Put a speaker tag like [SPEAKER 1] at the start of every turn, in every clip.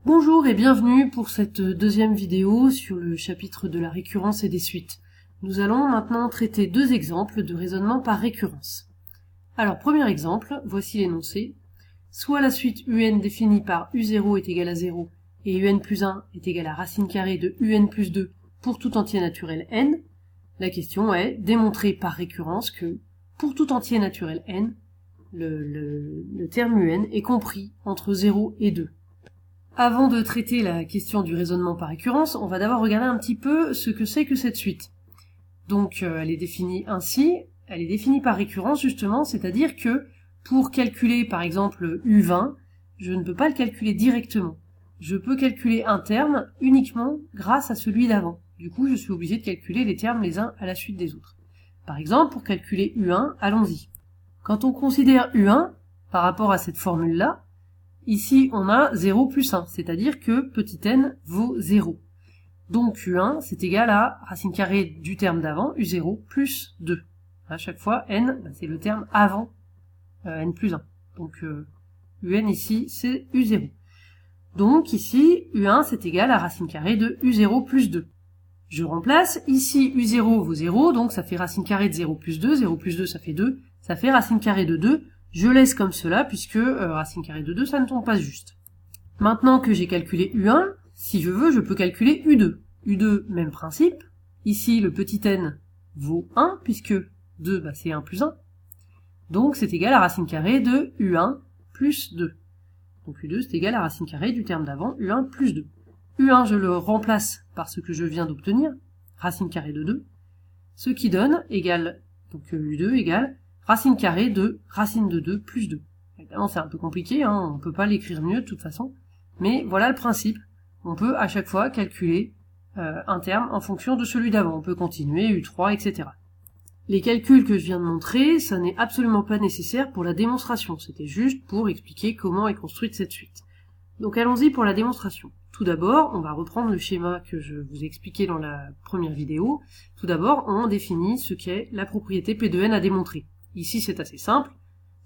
[SPEAKER 1] Bonjour et bienvenue pour cette deuxième vidéo sur le chapitre de la récurrence et des suites. Nous allons maintenant traiter deux exemples de raisonnement par récurrence. Alors, premier exemple, voici l'énoncé. Soit la suite un définie par u0 est égal à 0 et un plus 1 est égal à racine carrée de un plus 2 pour tout entier naturel n. La question est démontrer par récurrence que, pour tout entier naturel n, le terme un est compris entre 0 et 2. Avant de traiter la question du raisonnement par récurrence, on va d'abord regarder un petit peu ce que c'est que cette suite. Donc elle est définie ainsi, elle est définie par récurrence justement, c'est-à-dire que pour calculer par exemple U20, je ne peux pas le calculer directement. Je peux calculer un terme uniquement grâce à celui d'avant. Du coup, je suis obligé de calculer les termes les uns à la suite des autres. Par exemple, pour calculer U1, allons-y. Quand on considère U1 par rapport à cette formule-là, ici, on a 0 plus 1, c'est-à-dire que petit n vaut 0. Donc U1, c'est égal à racine carrée du terme d'avant, U0 plus 2. À chaque fois, n, c'est le terme avant n plus 1. Donc UN ici, c'est U0. Donc ici, U1, c'est égal à racine carrée de U0 plus 2. Je remplace, ici U0 vaut 0, donc ça fait racine carrée de 0 plus 2, 0 plus 2 ça fait 2, ça fait racine carrée de 2, je laisse comme cela puisque racine carrée de 2 ça ne tombe pas juste. Maintenant que j'ai calculé U1, si je veux je peux calculer U2. U2, même principe, ici le petit n vaut 1 puisque 2 c'est 1 plus 1, donc c'est égal à racine carrée de U1 plus 2. Donc U2 c'est égal à racine carrée du terme d'avant, U1 plus 2. U1 je le remplace par ce que je viens d'obtenir, racine carrée de 2, ce qui donne égale, donc U2 égale racine carrée de racine de 2 plus 2. Évidemment c'est un peu compliqué, on ne peut pas l'écrire mieux de toute façon, mais voilà le principe. On peut à chaque fois calculer un terme en fonction de celui d'avant. On peut continuer, U3, etc. Les calculs que je viens de montrer, ça n'est absolument pas nécessaire pour la démonstration. C'était juste pour expliquer comment est construite cette suite. Donc allons-y pour la démonstration. Tout d'abord, on va reprendre le schéma que je vous ai expliqué dans la première vidéo. Tout d'abord, on définit ce qu'est la propriété P de n à démontrer. Ici, c'est assez simple.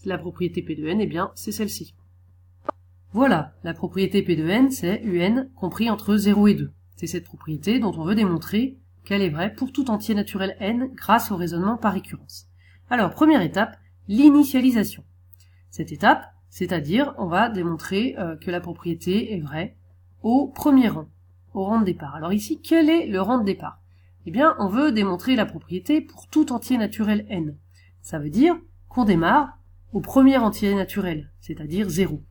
[SPEAKER 1] La propriété P de n, eh bien, c'est celle-ci. Voilà, la propriété P de n, c'est un compris entre 0 et 2. C'est cette propriété dont on veut démontrer qu'elle est vraie pour tout entier naturel n grâce au raisonnement par récurrence. Alors, première étape, l'initialisation. Cette étape, c'est-à-dire, on va démontrer que la propriété est vraie au premier rang, au rang de départ. Alors ici, quel est le rang de départ? Eh bien, on veut démontrer la propriété pour tout entier naturel n. Ça veut dire qu'on démarre au premier entier naturel, c'est-à-dire 0.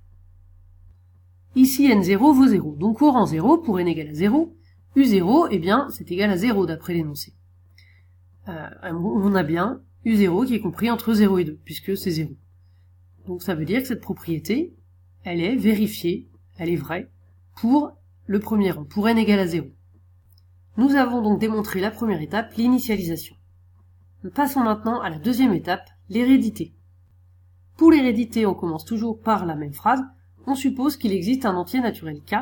[SPEAKER 1] Ici, n0 vaut 0. Donc au rang 0, pour n égale à 0, u0, eh bien, c'est égal à 0 d'après l'énoncé. On a bien u0 qui est compris entre 0 et 2, puisque c'est 0. Donc ça veut dire que cette propriété, elle est vérifiée, elle est vraie, pour le premier rang, pour n égale à 0. Nous avons donc démontré la première étape, l'initialisation. Passons maintenant à la deuxième étape, l'hérédité. Pour l'hérédité, on commence toujours par la même phrase. On suppose qu'il existe un entier naturel k,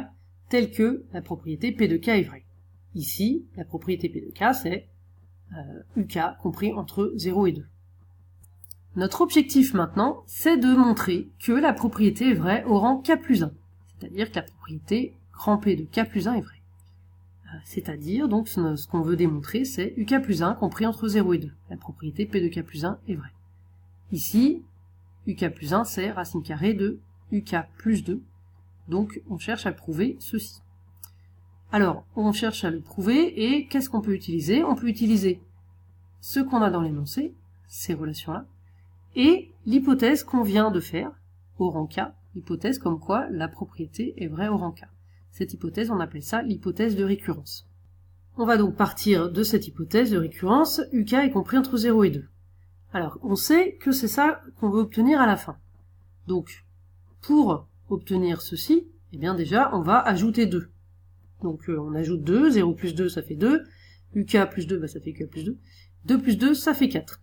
[SPEAKER 1] tel que la propriété P de k est vraie. Ici, la propriété P de k, c'est uk compris entre 0 et 2. Notre objectif maintenant, c'est de montrer que la propriété est vraie au rang k plus 1, c'est-à-dire que la propriété grand P de k plus 1 est vraie. C'est-à-dire, donc, ce qu'on veut démontrer, c'est uk plus 1 compris entre 0 et 2. La propriété P de k plus 1 est vraie. Ici, uk plus 1, c'est racine carrée de uk plus 2. Donc, on cherche à prouver ceci. Alors, on cherche à le prouver, et qu'est-ce qu'on peut utiliser? On peut utiliser ce qu'on a dans l'énoncé, ces relations-là, et l'hypothèse qu'on vient de faire au rang k, l'hypothèse comme quoi la propriété est vraie au rang k. Cette hypothèse, on appelle ça l'hypothèse de récurrence. On va donc partir de cette hypothèse de récurrence, uk est compris entre 0 et 2. Alors, on sait que c'est ça qu'on veut obtenir à la fin. Donc, pour obtenir ceci, eh bien déjà, on va ajouter 2. Donc, on ajoute 2, 0 plus 2, ça fait 2, uk plus 2, ça fait uk plus 2, 2 plus 2, ça fait 4.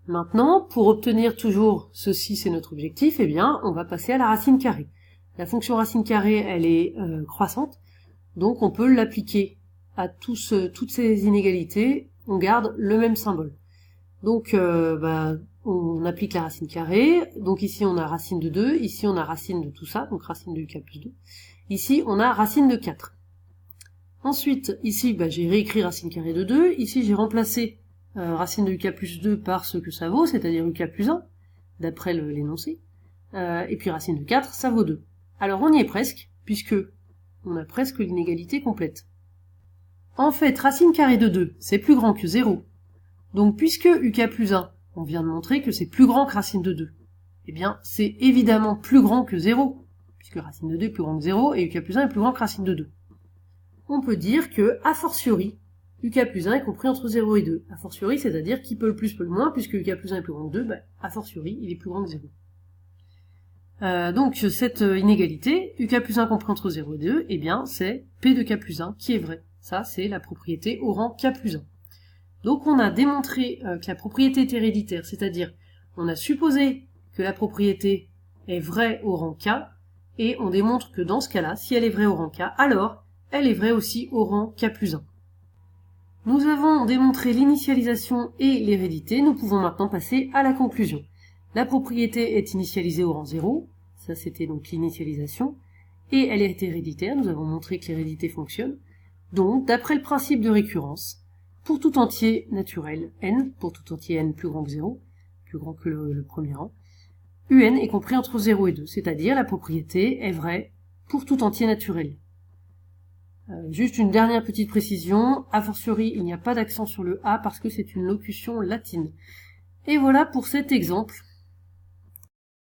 [SPEAKER 1] Maintenant, pour obtenir toujours ceci, c'est notre objectif, eh bien, on va passer à la racine carrée. La fonction racine carrée, elle est croissante, donc on peut l'appliquer à toutes ces inégalités, on garde le même symbole. Donc, on applique la racine carrée, donc ici on a racine de 2, ici on a racine de tout ça, donc racine de uk plus 2, Ici, on a racine de 4. Ensuite, ici, j'ai réécrit racine carrée de 2. Ici, j'ai remplacé racine de uk plus 2 par ce que ça vaut, c'est-à-dire uk plus 1, d'après l'énoncé. Et puis racine de 4, ça vaut 2. Alors on y est presque, puisque on a presque l'inégalité complète. En fait, racine carrée de 2, c'est plus grand que 0. Donc puisque uk plus 1, on vient de montrer que c'est plus grand que racine de 2, eh bien c'est évidemment plus grand que 0, puisque racine de 2 est plus grand que 0, et uk plus 1 est plus grand que racine de 2. On peut dire que, a fortiori, uk plus 1 est compris entre 0 et 2. A fortiori, c'est-à-dire qui peut le plus peut le moins, puisque uk plus 1 est plus grand que 2, a fortiori, il est plus grand que 0. Donc cette inégalité, uk plus 1 compris entre 0 et 2, eh bien c'est p de k plus 1 qui est vrai. Ça, c'est la propriété au rang k plus 1. Donc on a démontré que la propriété est héréditaire, c'est-à-dire on a supposé que la propriété est vraie au rang k, et on démontre que dans ce cas-là, si elle est vraie au rang k, alors elle est vraie aussi au rang k plus 1. Nous avons démontré l'initialisation et l'hérédité, nous pouvons maintenant passer à la conclusion. La propriété est initialisée au rang 0, ça c'était donc l'initialisation, et elle est héréditaire, nous avons montré que l'hérédité fonctionne. Donc, d'après le principe de récurrence, pour tout entier naturel, n, pour tout entier n plus grand que 0, plus grand que le premier rang, un est compris entre 0 et 2, c'est-à-dire la propriété est vraie pour tout entier naturel. Juste une dernière petite précision, a fortiori il n'y a pas d'accent sur le A parce que c'est une locution latine. Et voilà pour cet exemple.